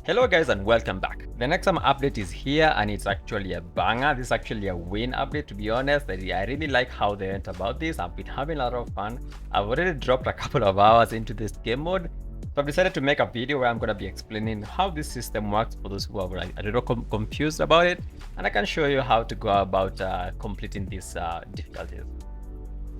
Hello guys and welcome back. The Nexum update is here and it's actually a banger. This is actually a win update, to be honest. I really like how they went about this. I've been having a lot of fun. I've already dropped a couple of hours into this game mode. So I've decided to make a video where I'm going to be explaining how this system works for those who are like, a little confused about it. And I can show you how to go about completing these difficulties.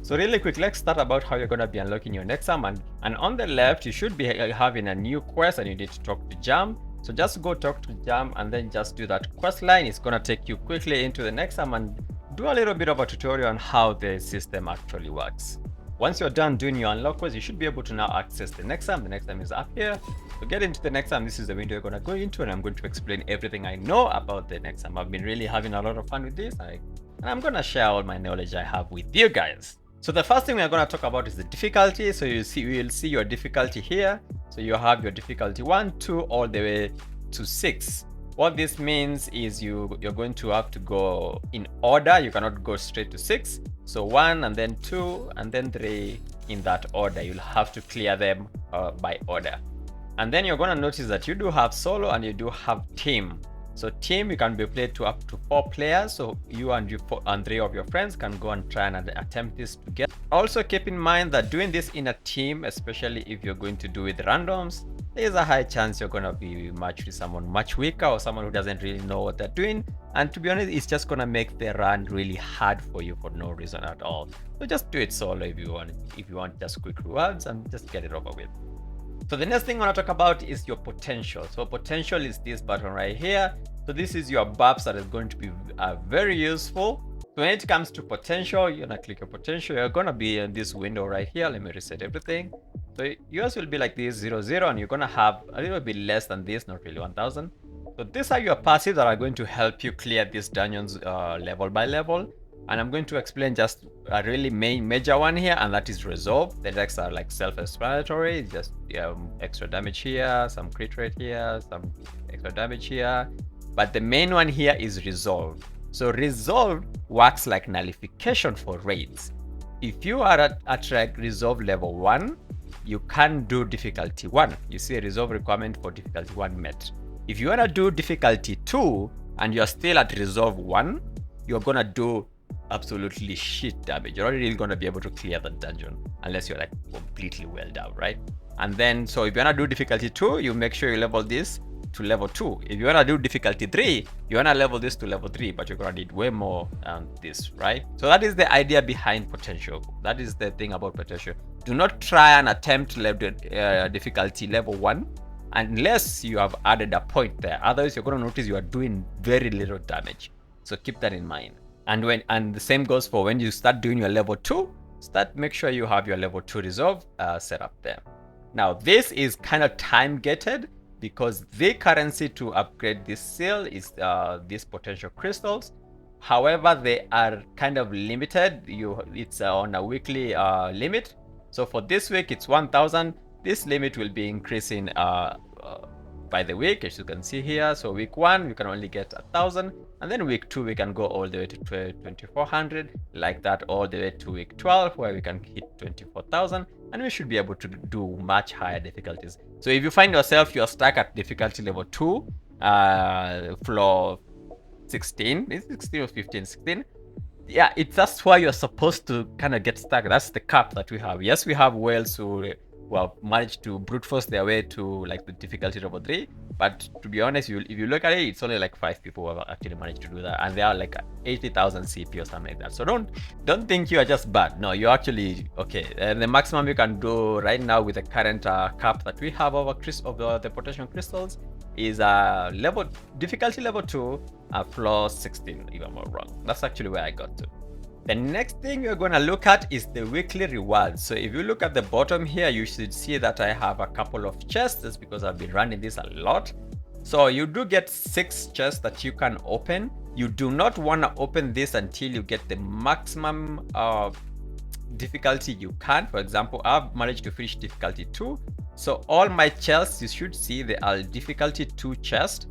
So really quick, let's start about how you're going to be unlocking your Nexum. And on the left, you should be having a new quest and you need to talk to Jam. So just go talk to Jam and then just do that quest line. It's going to take you quickly into the Nexum and do a little bit of a tutorial on how the system actually works. Once you're done doing your unlock quests, you should be able to now access the Nexum. The Nexum is up here. To get into the Nexum, this is the window you're going to go into, and I'm going to explain everything I know about the Nexum. I've been really having a lot of fun with this, and I'm going to share all my knowledge I have with you guys. So the first thing we're going to talk about is the difficulty. So you'll see your difficulty here. So you have your difficulty 1, 2, all the way to 6. What this means is you're going to have to go in order. You cannot go straight to 6. So 1 and then 2 and then 3 in that order. You'll have to clear them by order. And then you're going to notice that you do have solo and you do have team. So team, you can be played to up to 4 players. So you and 3 of your friends can go and try and attempt this together. Also keep in mind that doing this in a team, especially if you're going to do with randoms, there's a high chance you're going to be matched with someone much weaker or someone who doesn't really know what they're doing. And to be honest, it's just going to make the run really hard for you for no reason at all. So just do it solo if you want just quick rewards and just get it over with. So the next thing I want to talk about is your potential. So potential is this button right here. So this is your buffs that is going to be very useful. So when it comes to potential, you're gonna click your potential. You're gonna be in this window right here. Let me reset everything. So yours will be like this 0, 0, and you're gonna have a little bit less than this, not really 1000. So these are your passives that are going to help you clear these dungeons level by level. And I'm going to explain just a really major one here, and that is resolve. The next are like self-explanatory, just extra damage here, some crit rate here, some extra damage here. But the main one here is resolve. So resolve works like nullification for raids. If you are at resolve level 1, you can do difficulty 1. You see a resolve requirement for difficulty 1 met. If you want to do difficulty 2 and you're still at resolve 1, you're going to do absolutely shit damage. You're not really going to be able to clear the dungeon unless you're like completely welled out, right? And then, so if you want to do difficulty 2, you make sure you level this to level 2. If you want to do difficulty 3, you want to level this to level 3, but you're going to need way more than this, right? So that is the idea behind potential. That is the thing about potential. Do not try and attempt difficulty level 1 unless you have added a point there. Otherwise, you're going to notice you are doing very little damage. So keep that in mind. And the same goes for when you start doing your level 2, make sure you have your level 2 resolve set up there. Now, this is kind of time gated because the currency to upgrade this seal is these potential crystals. However, they are kind of limited. It's on a weekly limit. So for this week, it's 1000. This limit will be increasing by the week, as you can see here. So week 1, we can only get 1000, and then week 2 we can go all the way to 2400, like that, all the way to week 12 where we can hit 24,000, and we should be able to do much higher difficulties. So if you find yourself you're stuck at difficulty level 2, floor 16, is 16 or 15, 16, yeah, that's why you're supposed to kind of get stuck. That's the cap that we have. Yes, we have whales who have managed to brute force their way to like the difficulty level 3, but to be honest, if you look at it, it's only like 5 people who have actually managed to do that, and they are like 80,000 CP or something like that. So don't think you are just bad. No, you're actually okay. And the maximum you can do right now with the current cap that we have over the potential crystals is difficulty level 2, floor 16, if I'm not wrong. That's actually where I got to. The next thing you're going to look at is the weekly rewards. So if you look at the bottom here, you should see that I have a couple of chests. That's because I've been running this a lot. So you do get 6 chests that you can open. You do not want to open this until you get the maximum difficulty you can. For example, I've managed to finish difficulty 2. So all my chests, you should see they are difficulty 2 chests.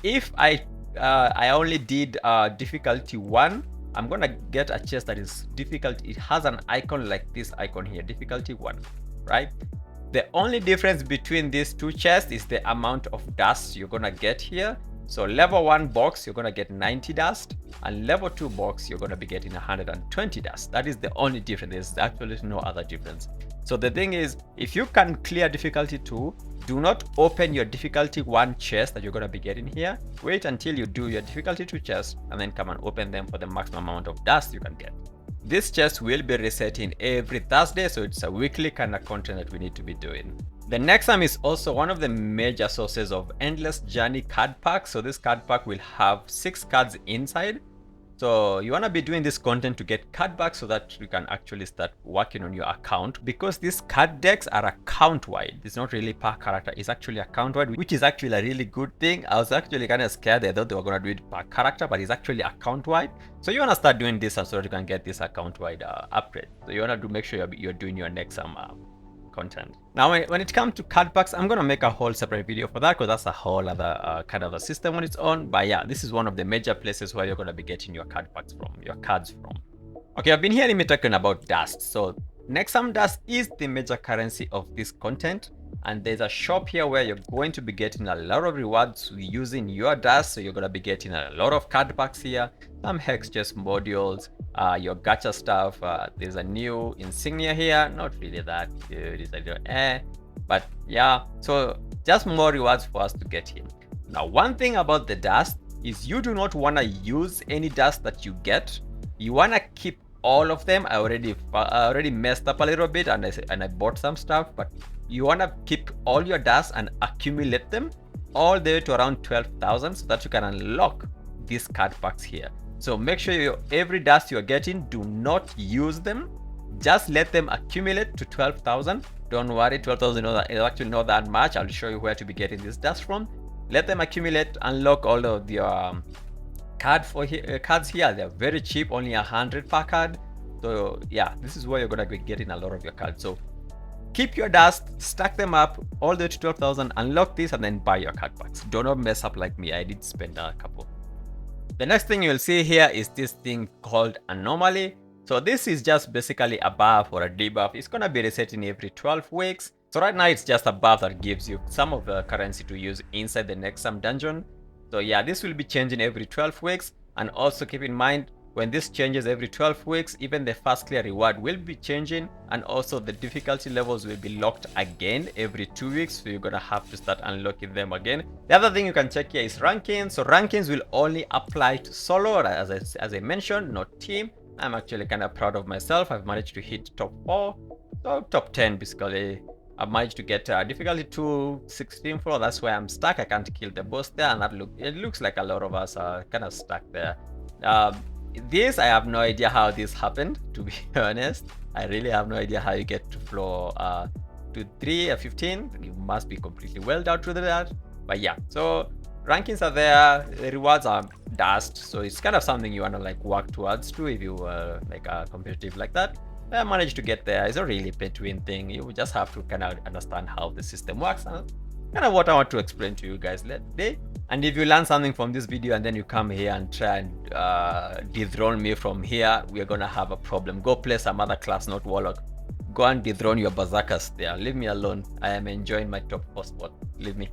If I only did difficulty 1, I'm gonna get a chest that is difficult. It has an icon like this icon here, difficulty 1, right? The only difference between these two chests is the amount of dust you're gonna get here. So level 1 box, you're gonna get 90 dust, and level 2 box, you're gonna be getting 120 dust. That is the only difference. There's actually no other difference. So the thing is, if you can clear difficulty 2, do not open your difficulty 1 chest that you're gonna be getting here. Wait until you do your difficulty 2 chest, and then come and open them for the maximum amount of dust you can get. This chest will be resetting every Thursday, so it's a weekly kind of content that we need to be doing. The Nexum is also one of the major sources of Endless Journey card pack. So this card pack will have 6 cards inside. So you want to be doing this content to get card back so that you can actually start working on your account, because these card decks are account wide. It's not really per character, it's actually account wide, which is actually a really good thing. I was actually kind of scared. I thought they were going to do it per character, but it's actually account wide. So you want to start doing this so that you can get this account wide upgrade. So you want to make sure you're doing your Nexum content. Now when it comes to card packs, I'm gonna make a whole separate video for that, because that's a whole other kind of a system on its own. But yeah, this is one of the major places where you're gonna be getting your card packs from, your cards from. Okay, I've been hearing me talking about dust. So Nexum dust is the major currency of this content, and there's a shop here where you're going to be getting a lot of rewards using your dust. So you're gonna be getting a lot of card packs here, some hex chest modules, your gacha stuff. There's a new insignia here, not really that good, it's a little but yeah, so just more rewards for us to get here. Now one thing about the dust is you do not want to use any dust that you get. You want to keep all of them. I already messed up a little bit, and I bought some stuff, but you want to keep all your dust and accumulate them all the way to around 12,000 so that you can unlock these card packs here. So make sure every dust you're getting, do not use them. Just let them accumulate to 12,000. Don't worry, 12,000 is actually not that much. I'll show you where to be getting this dust from. Let them accumulate, unlock all of your cards here. They're very cheap, only 100 per card. So yeah, this is where you're gonna be getting a lot of your cards. So keep your dust, stack them up all the way to 12,000, unlock this, and then buy your card packs. Do not mess up like me. I did spend a couple. The next thing you'll see here is this thing called Anomaly. So this is just basically a buff or a debuff. It's gonna be resetting every 12 weeks. So right now it's just a buff that gives you some of the currency to use inside the Nexum dungeon. So yeah, this will be changing every 12 weeks. And also keep in mind, when this changes every 12 weeks, even the fast clear reward will be changing, and also the difficulty levels will be locked again every 2 weeks. So you're gonna have to start unlocking them again. The other thing you can check here is rankings. So rankings will only apply to solo, as I mentioned, not team. I'm actually kind of proud of myself. I've managed to hit top 4, so top 10 basically. I've managed to get difficulty 2, 16 floor. That's where I'm stuck. I can't kill the boss there, and it looks like a lot of us are kind of stuck there. This, I have no idea how this happened, to be honest. I really have no idea how you get to floor to 3 or 15. You must be completely well down to that. But yeah, so rankings are there, the rewards are dust, so it's kind of something you want to like work towards too if you like are competitive like that. I managed to get there. It's a really between thing. You just have to kind of understand how the system works, and kind of what I want to explain to you guys today. And if you learn something from this video and then you come here and try and dethrone me from here, we're gonna have a problem. Go play some other class, not Warlock. Go and dethrone your berserkers there. Leave me alone. I am enjoying my top 4 spot. Leave me.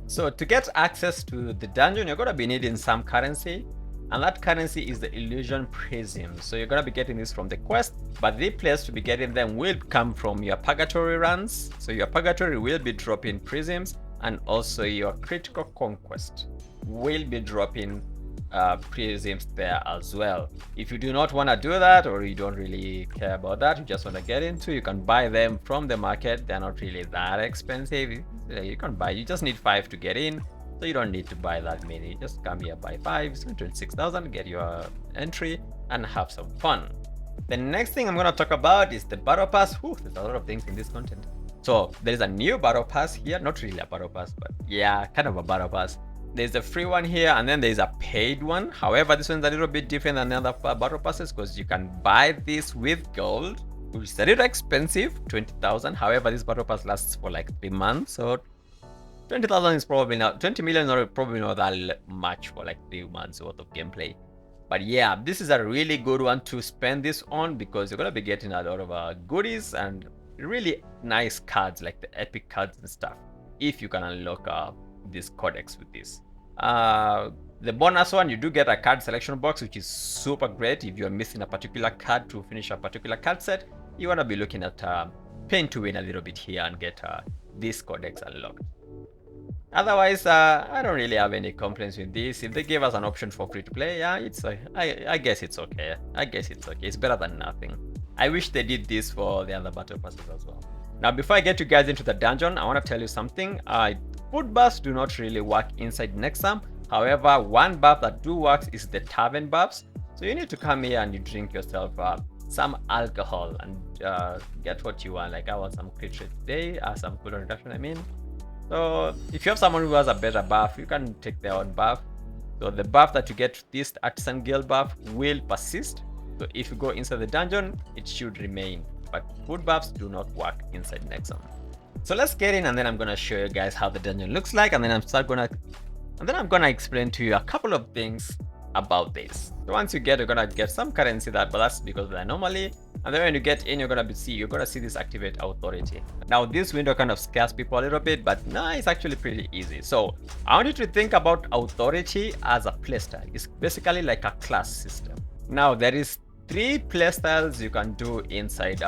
So to get access to the dungeon, you're gonna be needing some currency, and that currency is the illusion prism. So you're gonna be getting this from the quest, but the place to be getting them will come from your purgatory runs. So your purgatory will be dropping prisms, and also your critical conquest will be dropping prisms there as well. If you do not want to do that, or you don't really care about that, you just want to get into, you can buy them from the market. They're not really that expensive. You can buy, you just need 5 to get in, so you don't need to buy that many. Just come here, buy 5, it's 26,000, get your entry and have some fun. The next thing I'm going to talk about is the battle pass. Whew, there's a lot of things in this content. So there is a new battle pass here, not really a battle pass, but yeah, kind of a battle pass. There's a free one here, and then there's a paid one. However, this one's a little bit different than the other battle passes, because you can buy this with gold, which is a little expensive, 20,000. However, this battle pass lasts for like 3 months, so 20,000 is probably not, 20 million is probably not that much for like 3 months worth of gameplay. But yeah, this is a really good one to spend this on, because you're gonna be getting a lot of goodies, and really nice cards, like the epic cards and stuff, if you can unlock this codex with this. The bonus one, you do get a card selection box, which is super great. If you're missing a particular card to finish a particular card set, you want to be looking at paying to win a little bit here and get this codex unlocked. Otherwise, I don't really have any complaints with this. If they gave us an option for free to play, yeah, it's I guess it's okay. I guess it's okay. It's better than nothing. I wish they did this for the other battle passes as well. Now, before I get you guys into the dungeon, I want to tell you something. Food buffs do not really work inside Nexum. However, one buff that do works is the tavern buffs. So you need to come here and you drink yourself some alcohol and get what you want. Like I want some crit rate today, some cooldown reduction, I mean. So if you have someone who has a better buff, you can take their own buff. So the buff that you get, this Artisan Guild buff, will persist. So if you go inside the dungeon, it should remain. But food buffs do not work inside Nexum. So let's get in, and then I'm gonna show you guys how the dungeon looks like, and then I'm gonna explain to you a couple of things about this. So once you get, you're gonna get some currency but that's because of the anomaly. And then when you get in, you're gonna see this activate authority. Now this window kind of scares people a little bit, but no, it's actually pretty easy. So I want you to think about authority as a playstyle. It's basically like a class system. Now there is 3 playstyles you can do inside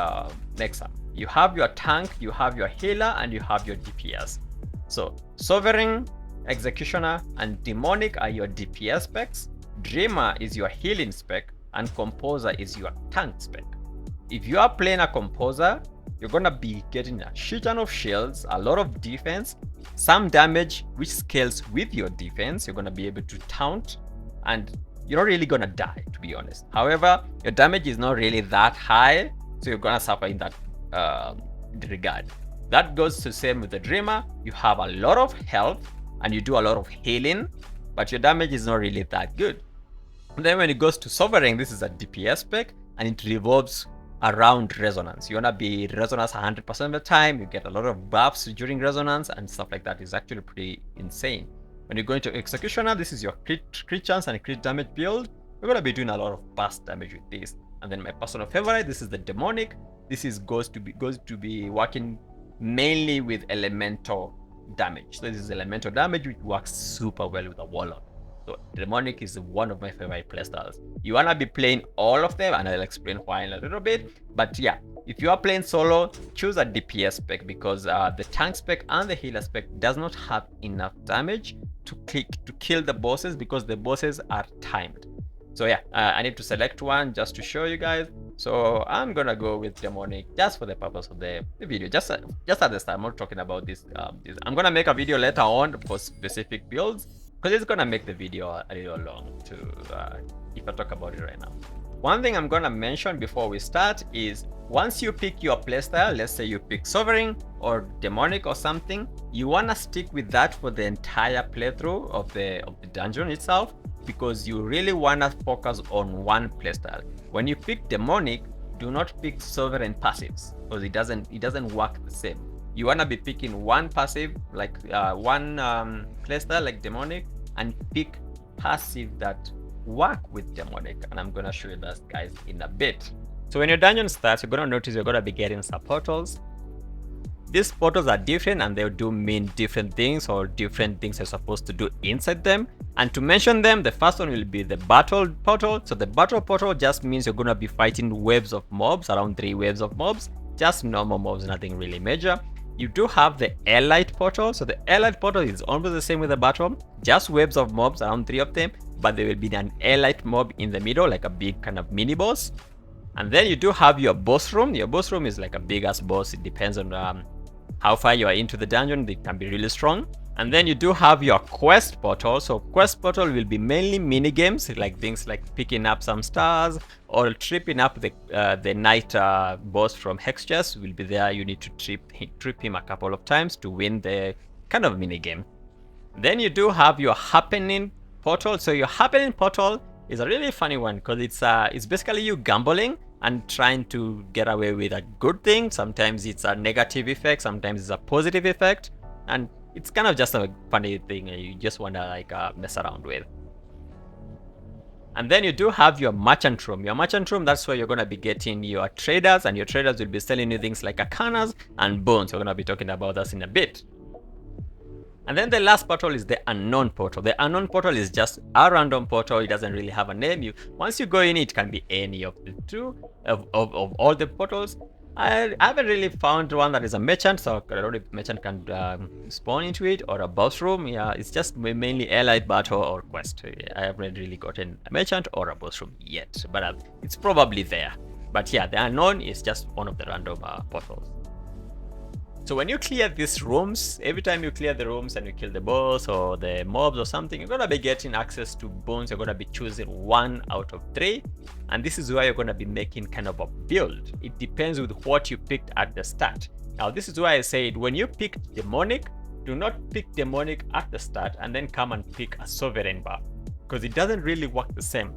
Nexum. You have your tank, you have your healer, and you have your DPS. So Sovereign, Executioner, and Demonic are your DPS specs. Dreamer is your healing spec, and Composer is your tank spec. If you are playing a Composer, you're gonna be getting a shit ton of shields, a lot of defense, some damage which scales with your defense. You're gonna be able to taunt, and you're not really gonna die, to be honest. However, your damage is not really that high, so you're gonna suffer in that regard. That goes the same with the Dreamer. You have a lot of health and you do a lot of healing, but your damage is not really that good. And then when it goes to Sovereign, this is a DPS spec, and it revolves around resonance. You wanna be resonance 100% of the time. You get a lot of buffs during resonance and stuff like that. Is actually pretty insane. When you go into Executioner, this is your crit chance and crit damage build. You're gonna be doing a lot of burst damage with this. And then my personal favorite, this is the Demonic. This is goes to be working mainly with elemental damage. So this is elemental damage, which works super well with a Warlock. So Demonic is one of my favorite playstyles. You wanna be playing all of them, and I'll explain why in a little bit. But yeah, if you are playing solo, choose a DPS spec, because the tank spec and the healer spec does not have enough damage to kill the bosses, because the bosses are timed. So yeah, I need to select one just to show you guys. So I'm gonna go with Demonic just for the purpose of the video. Just at the start, I'm not talking about this. I'm gonna make a video later on for specific builds, because it's gonna make the video a little long to if I talk about it right now. One thing I'm gonna mention before we start is, once you pick your playstyle, let's say you pick Sovereign or Demonic or something, you wanna stick with that for the entire playthrough of the dungeon itself, because you really wanna focus on one playstyle. When you pick Demonic, do not pick Sovereign passives, because it doesn't work the same. You wanna be picking one passive, like one playstyle like Demonic, and pick passive that work with Demonic, and I'm gonna show you that, guys, in a bit. So when your dungeon starts, you're gonna notice you're gonna be getting some portals. These portals are different, and they do mean different things, or different things you're supposed to do inside them. And to mention them, the first one will be the battle portal. So the battle portal just means you're gonna be fighting waves of mobs, around 3 waves of mobs, just normal mobs, nothing really major. You do have the Airlight portal. So the Airlight portal is almost the same with the battle, just waves of mobs, around 3 of them, but there will be an Airlight mob in the middle, like a big kind of mini boss. And then you do have your boss room. Your boss room is like a big ass boss. It depends on how far you are into the dungeon. They can be really strong. And then you do have your quest portal. So quest portal will be mainly mini games, like things like picking up some stars or tripping up the night boss from Hex Chest will be there. You need to trip him a couple of times to win the kind of mini game. Then you do have your happening portal. So your happening portal is a really funny one, because it's basically you gambling and trying to get away with a good thing. Sometimes it's a negative effect, sometimes it's a positive effect, and it's kind of just a funny thing you just want to like mess around with. And then you do have your merchant room. Your merchant room, that's where you're going to be getting your traders, and your traders will be selling you things like Arcanums and Boons. We're going to be talking about this in a bit. And then the last portal is the unknown portal. The unknown portal is just a random portal. It doesn't really have a name. Once you go in, it can be any of the two of all the portals. I haven't really found one that is a merchant, so I don't know if merchant can spawn into it, or a boss room. Yeah, it's just mainly allied battle or quest. I haven't really gotten a merchant or a boss room yet, but it's probably there. But yeah, the unknown is just one of the random portals. So when you clear these rooms, every time you clear the rooms and you kill the boss or the mobs or something, you're going to be getting access to boons. You're going to be choosing 1 out of 3. And this is where you're going to be making kind of a build. It depends with what you picked at the start. Now, this is why I said when you pick demonic, do not pick demonic at the start and then come and pick a sovereign buff, because it doesn't really work the same.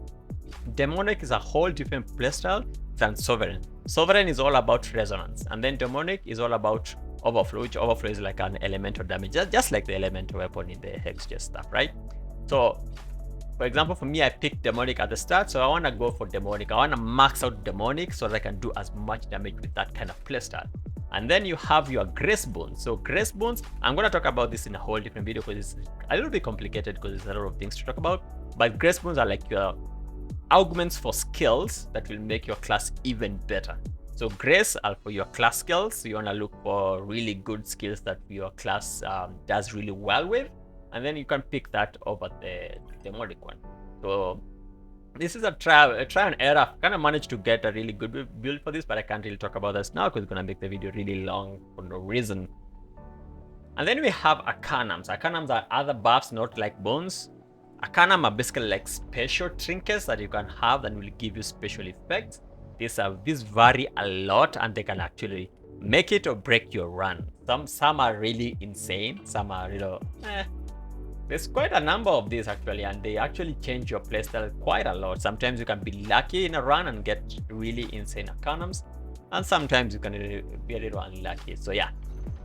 Demonic is a whole different playstyle than sovereign. Sovereign is all about resonance, and then demonic is all about overflow, which overflow is like an elemental damage, just like the elemental weapon in the hex chest stuff, right? So for example, for me, I picked demonic at the start, so I want to go for demonic. I want to max out demonic so that I can do as much damage with that kind of playstyle. And then you have your grace boons. So grace boons, I'm going to talk about this in a whole different video because it's a little bit complicated because there's a lot of things to talk about. But grace boons are like your augments for skills that will make your class even better. So grace are for your class skills. So you want to look for really good skills that your class does really well with, and then you can pick that over the demonic one. So this is a try and error. I've kind of managed to get a really good build for this, but I can't really talk about this now because it's going to make the video really long for no reason. And then we have Arcanums. Arcanums are other buffs, not like boons. Arcanum are basically like special trinkets that you can have that will give you special effects. These vary a lot, and they can actually make it or break your run. Some are really insane. Some are, there's quite a number of these actually, and they actually change your playstyle quite a lot. Sometimes you can be lucky in a run and get really insane Arcanums, and sometimes you can be a little unlucky. So yeah,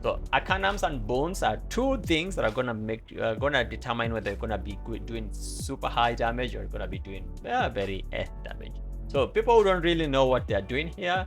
so Arcanums and Boons are two things that are gonna determine whether you're gonna be doing super high damage or you're gonna be doing very damage. So people who don't really know what they're doing here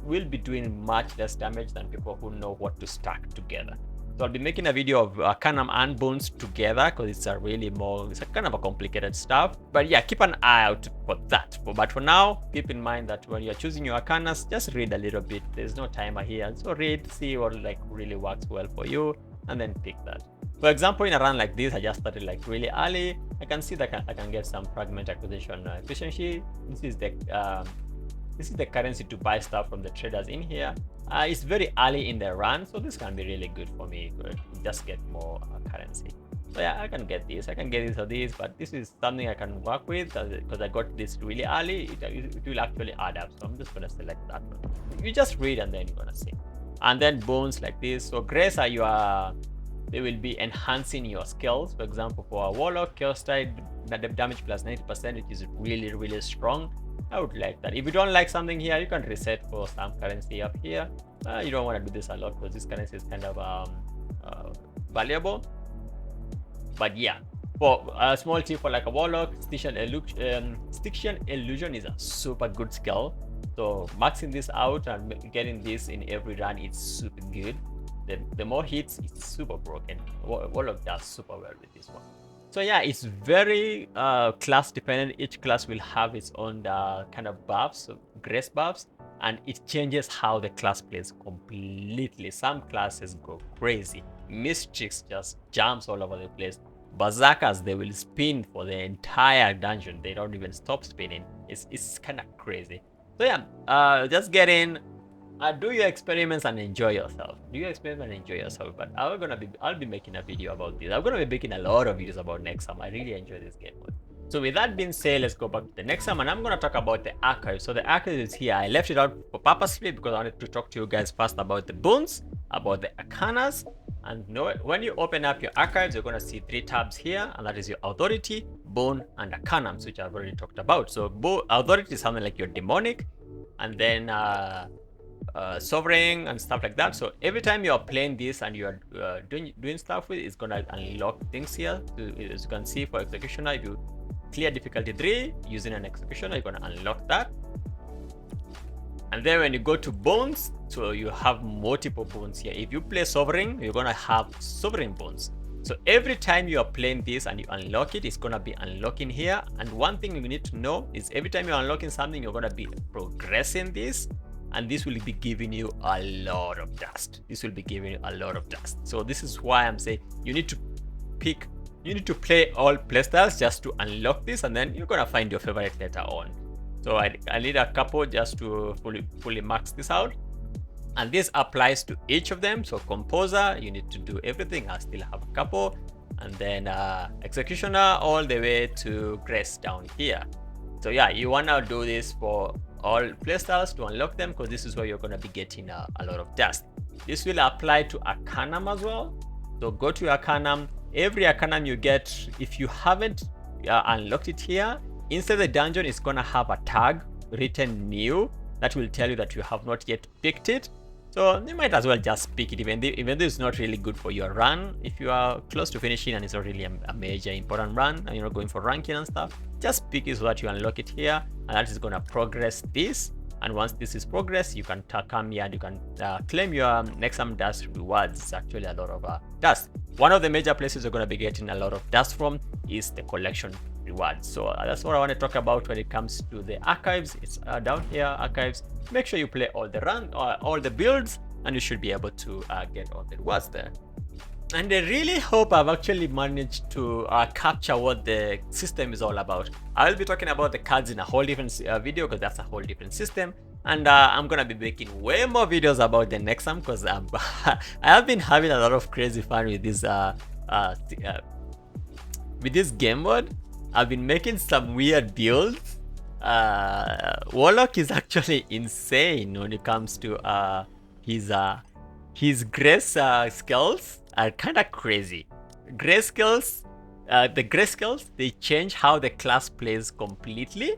will be doing much less damage than people who know what to stack together. So I'll be making a video of Arcanum and Boons together because it's a kind of a complicated stuff. But yeah, keep an eye out for that. But for now, keep in mind that when you're choosing your Arcanums, just read a little bit. There's no timer here. So read, see what really works well for you, and then pick that. For example, in a run like this, I just started really early. I can see that I can get some fragment acquisition efficiency. This is the currency to buy stuff from the traders in here. It's very early in the run, so this can be really good for me to just get more currency. So yeah, I can get this. I can get this or this, but this is something I can work with because I got this really early. It will actually add up. So I'm just gonna select that one. You just read and then you're gonna see. And then boons like this. So grace are they will be enhancing your skills. For example, for a warlock, chaos tide, the damage plus 90%, which is really, really strong. I would like that. If you don't like something here, you can reset for some currency up here. You don't want to do this a lot because this currency is kind of valuable. But yeah, for a small tip for like a warlock, Stygian Illusion is a super good skill. So maxing this out and getting this in every run is super good. The more hits, it's super broken. Warlock does super well with this one. So yeah, it's very class dependent. Each class will have its own kind of buffs, grace buffs, and it changes how the class plays completely. Some classes go crazy. Mystics just jumps all over the place. Berserkers, they will spin for the entire dungeon. They don't even stop spinning. It's kind of crazy. So yeah, just get in. Do your experiments and enjoy yourself. But I'll be making a video about this. I'm gonna be making a lot of videos about Nexum. I really enjoy this game. So with that being said, let's go back to the Nexum, and I'm gonna talk about the archive. So the archive is here. I left it out purposely because I wanted to talk to you guys first about the boons, about the arcanas. And when you open up your archives, you're gonna see 3 tabs here, and that is your authority, boon, and arcanums, which I've already talked about. So authority is something like your demonic, and then sovereign and stuff like that. So every time you're playing this and you're doing stuff with it, it's gonna unlock things here. As you can see, for executioner, if you clear difficulty 3 using an executioner, you're gonna unlock that. And then when you go to Boons, so you have multiple Boons here. If you play Sovereign, you're gonna have Sovereign Boons. So every time you are playing this and you unlock it, it's gonna be unlocking here. And one thing you need to know is every time you're unlocking something, you're gonna be progressing this, and this will be giving you a lot of dust. This will be giving you a lot of dust. So this is why I'm saying you need to play all playstyles just to unlock this, and then you're gonna find your favorite later on. So I need a couple just to fully max this out. And this applies to each of them. So Composer, you need to do everything. I still have a couple. And then Executioner all the way to Grace down here. So yeah, you want to do this for all playstyles to unlock them, because this is where you're going to be getting a lot of dust. This will apply to Arcanum as well. So go to Arcanum. Every Arcanum you get, if you haven't unlocked it here, inside the dungeon, it's going to have a tag written new that will tell you that you have not yet picked it. So you might as well just pick it, even though it's not really good for your run. If you are close to finishing and it's not really a major important run and you're not going for ranking and stuff, just pick it so that you unlock it here, and that is going to progress this. And once this is progressed, you can come here and you can claim your Nexum dust rewards. It's actually a lot of dust. One of the major places you're going to be getting a lot of dust from is the collection rewards. So that's what I want to talk about when it comes to the archives. It's down here, archives. Make sure you play all the builds, and you should be able to get all the rewards there. And I really hope I've actually managed to capture what the system is all about. I will be talking about the cards in a whole different video, because that's a whole different system. And I'm gonna be making way more videos about the Nexum, because I have been having a lot of crazy fun with this game mode. I've been making some weird builds. Warlock is actually insane when it comes to his grace skills are kind of crazy. Grace skills, the grace skills, they change how the class plays completely.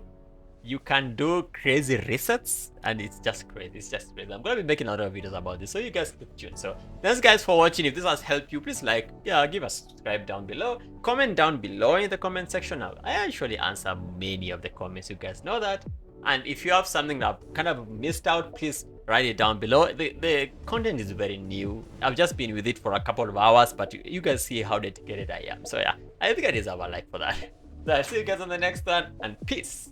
You can do crazy resets, and it's just crazy. It's just crazy. I'm gonna be making a lot of videos about this, so you guys keep tuned. So thanks guys for watching. If this has helped you, please give a subscribe down below. Comment down below in the comment section. I actually answer many of the comments, you guys know that. And if you have something that I've kind of missed out, please write it down below. The content is very new. I've just been with it for a couple of hours, but you guys see how dedicated I am. So yeah, I think I deserve a like for that. So I'll see you guys on the next one, and peace.